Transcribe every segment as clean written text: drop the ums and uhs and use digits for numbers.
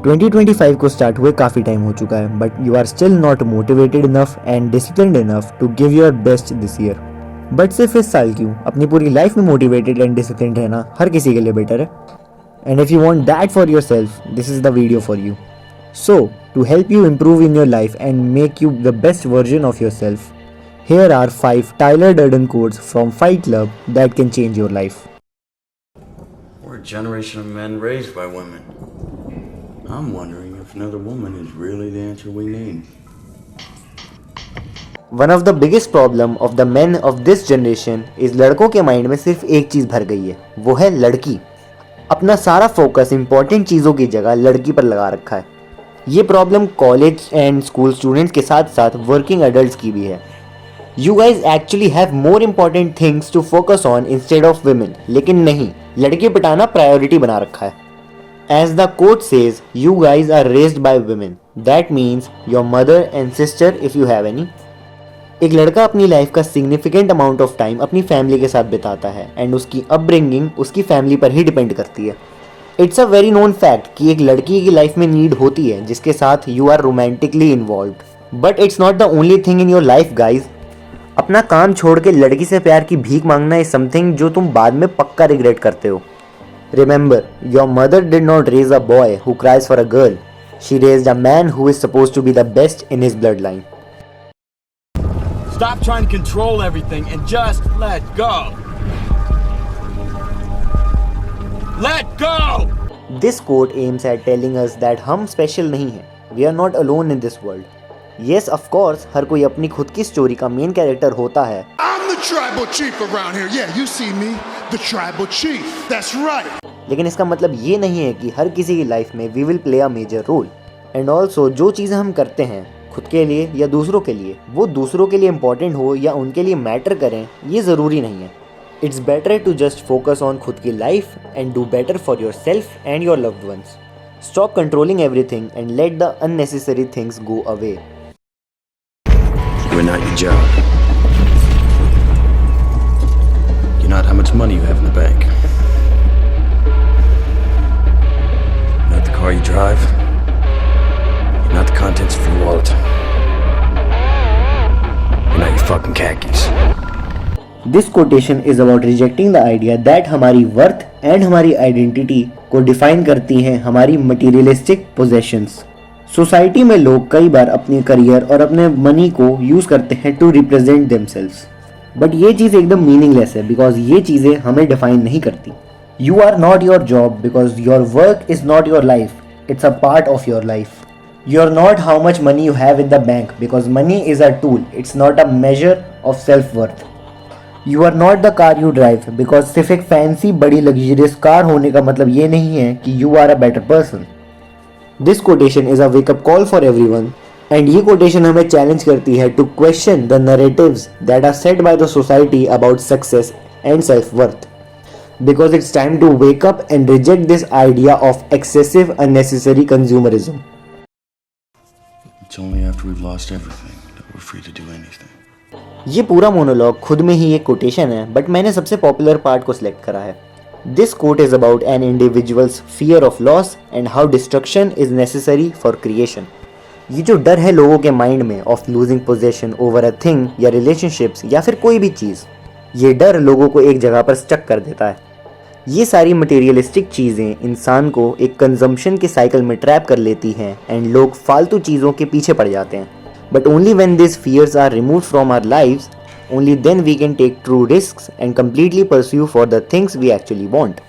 2025 को स्टार्ट हुए काफ़ी टाइम हो चुका है, but you are still not motivated enough and disciplined enough to give your best this year. But सिर्फ इस साल क्यों, अपनी पूरी लाइफ में मोटिवेटेड एंड डिसिप्लिन्ड रहना हर किसी के लिए बेटर है। And if you want that for yourself, this is the video for you. So to help you improve in your life and make you the best version of yourself, here are 5 Tyler Durden quotes from Fight Club that can change your life. We're a generation of men raised by women. I'm wondering if another woman is really the answer we need. One of the biggest problem of the men of this generation is लड़कों के mind में सिर्फ एक चीज़ भर गई है, वो है लड़की। अपना सारा फोकस इंपॉर्टेंट चीज़ों की जगह लड़की पर लगा रखा है। ये problem college and school students के साथ साथ वर्किंग एडल्ट्स की भी है। You guys actually have more important things to focus on instead of women, लेकिन नहीं, लड़के पटाना प्रायोरिटी बना रखा है। As the quote says, you guys are raised by women. That means your mother and sister if you have any. एक लड़का अपनी लाइफ का सिग्निफिकेंट अमाउंट ऑफ टाइम अपनी फैमिली के साथ बिताता है एंड उसकी अपब्रिंगिंग उसकी फैमिली पर ही डिपेंड करती है। It's a very known fact कि एक लड़की की लाइफ में नीड होती है जिसके साथ you are romantically involve, but it's not the only thing in your life guys. अपना काम छोड़ के लड़की से प्यार की भीख मांगना इज समथिंग जो तुम बाद में पक्का रिग्रेट करते हो। Remember, your mother did not raise a boy who cries for a girl. She raised a man who is supposed to be the best in his bloodline. Stop trying to control everything and just let go. Let go! This quote aims at telling us that हम special नहीं हैं. We are not alone in this world. Yes, of course, हर कोई अपनी खुद की story का main character होता है। I'm the tribal chief around here. Yeah, you see me, the tribal chief. That's right. लेकिन इसका मतलब ये नहीं है कि हर किसी की लाइफ में we will play a major role. And also जो चीज़ें हम करते हैं खुद के लिए या दूसरों के लिए, वो दूसरों के लिए इंपॉर्टेंट हो या उनके लिए मैटर करें, ये ज़रूरी नहीं है। It's better to just focus on खुद की life and do better for yourself and your loved ones. Stop controlling everything and let the unnecessary things go away. We're not your job. You're not how much money you have in the bank. You're not the car you drive. You're not the contents of your wallet. You're not your fucking khakis. This quotation is about rejecting the idea that हमारी worth and हमारी identity को define करती हैं हमारी materialistic possessions. Society में लोग कई बार अपने करियर और अपने मनी को यूज़ करते हैं टू रिप्रेजेंट देमसेल्व्स, बट ये चीज़ एकदम मीनिंगलेस है बिकॉज ये चीज़ें हमें डिफाइन नहीं करती। You are not your job because your work is not your life, it's a part of your life. You are not how much money you have in the bank because money is a tool, it's not a measure of self worth. You are not the car you drive because सिर्फ एक fancy बड़ी luxurious car होने का मतलब ये नहीं है कि you are a better person. This quotation is a wake-up call for everyone, and ये quotation हमें challenge करती है to question the narratives that are set by the society about success and self-worth. Because it's time to wake up and reject this idea of excessive unnecessary consumerism. It's only after we've lost everything that we're free to do anything. ये पूरा monologue खुद में ही एक quotation है, but मैंने सबसे popular part को select करा है। This quote is about an individual's fear of loss and how destruction is necessary for creation. ये जो डर है लोगों के माइंड में of losing possession over a thing या रिलेशनशिप्स या फिर कोई भी चीज़, ये डर लोगों को एक जगह पर स्टक कर देता है। ये सारी मटेरियलिस्टिक चीज़ें इंसान को एक कंजम्पशन के साइकिल में ट्रैप कर लेती हैं एंड लोग फालतू चीज़ों के पीछे पड़ जाते हैं। But only when this fears are removed from our lives, only then we can take true risks and completely pursue for the things we actually want.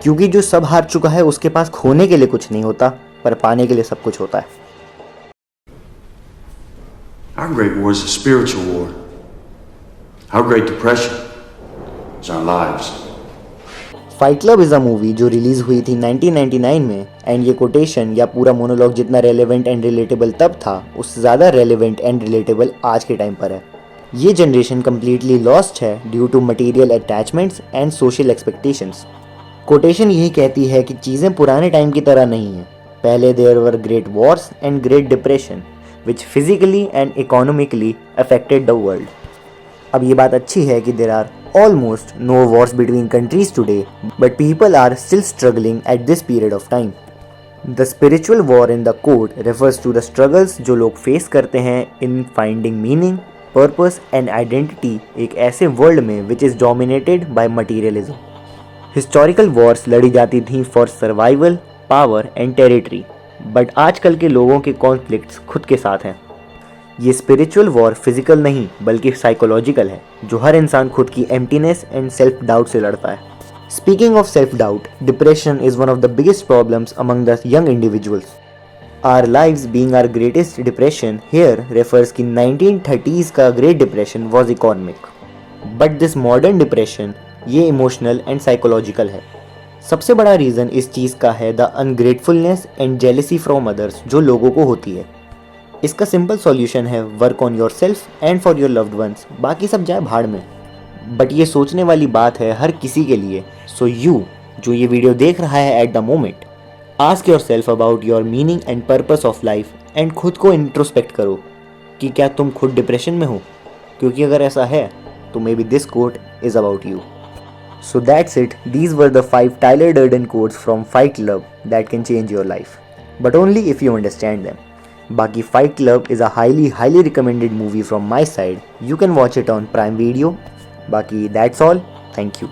क्योंकि जो सब हार चुका है उसके पास खोने के लिए कुछ नहीं होता, पर पाने के लिए सब कुछ होता है। Our great war is a spiritual war. Our great depression is our lives. Fight club is a movie जो रिलीज हुई थी 1999 में, एंड ये कोटेशन या पूरा मोनोलॉग जितना रेलेवेंट एंड रिलेटेबल तब था, उससे ज़्यादा रेलेवेंट एंड रिलेटेबल आज के टाइम पर है। ये जनरेशन कम्प्लीटली लॉस्ट है due to material attachments and social expectations. Quotation यही कहती है कि चीज़ें पुराने टाइम की तरह नहीं हैं। पहले there were great wars and great depression which physically and economically affected the world. अब ये बात अच्छी है कि there are almost no wars between countries today, but people are still struggling at this period of time. The spiritual war in the code refers to the struggles जो लोग face करते हैं in finding meaning, purpose and identity एक ऐसे world में which is dominated by materialism. Historical wars लड़ी जाती थी for survival, power and territory, but आजकल के लोगों के कॉन्फ्लिक्ट्स खुद के साथ हैं। ये स्पिरिचुअल वॉर फिजिकल नहीं बल्कि साइकोलॉजिकल है, जो हर इंसान खुद की एम्प्टीनेस एंड सेल्फ डाउट से लड़ता है। Speaking of self-doubt, depression is one of the biggest problems among the young individuals. Our lives being our greatest depression here refers कि 1930s का Great Depression was economic. But this modern depression ये emotional and psychological है। सबसे बड़ा reason इस चीज़ का है the ungratefulness and jealousy from others जो लोगों को होती है। इसका सिंपल सॉल्यूशन है work on your self and for your loved once, बाकी सब जाए भाड़ में। बट ये सोचने वाली बात है हर किसी के लिए। सो यू जो ये वीडियो देख रहा है at the moment, ask your self about your meaning and purpose of life and खुद को इंट्रोस्पेक्ट करो कि क्या तुम खुद डिप्रेशन में हो, क्योंकि अगर ऐसा है तो maybe this quote is about you. So that's it, these were the 5 Tyler Durden quotes from Fight Club that can change your life, but only if you understand them. बाकी Fight Club is a highly recommended movie from my side, you can watch it on Prime Video. बाकी that's all, thank you.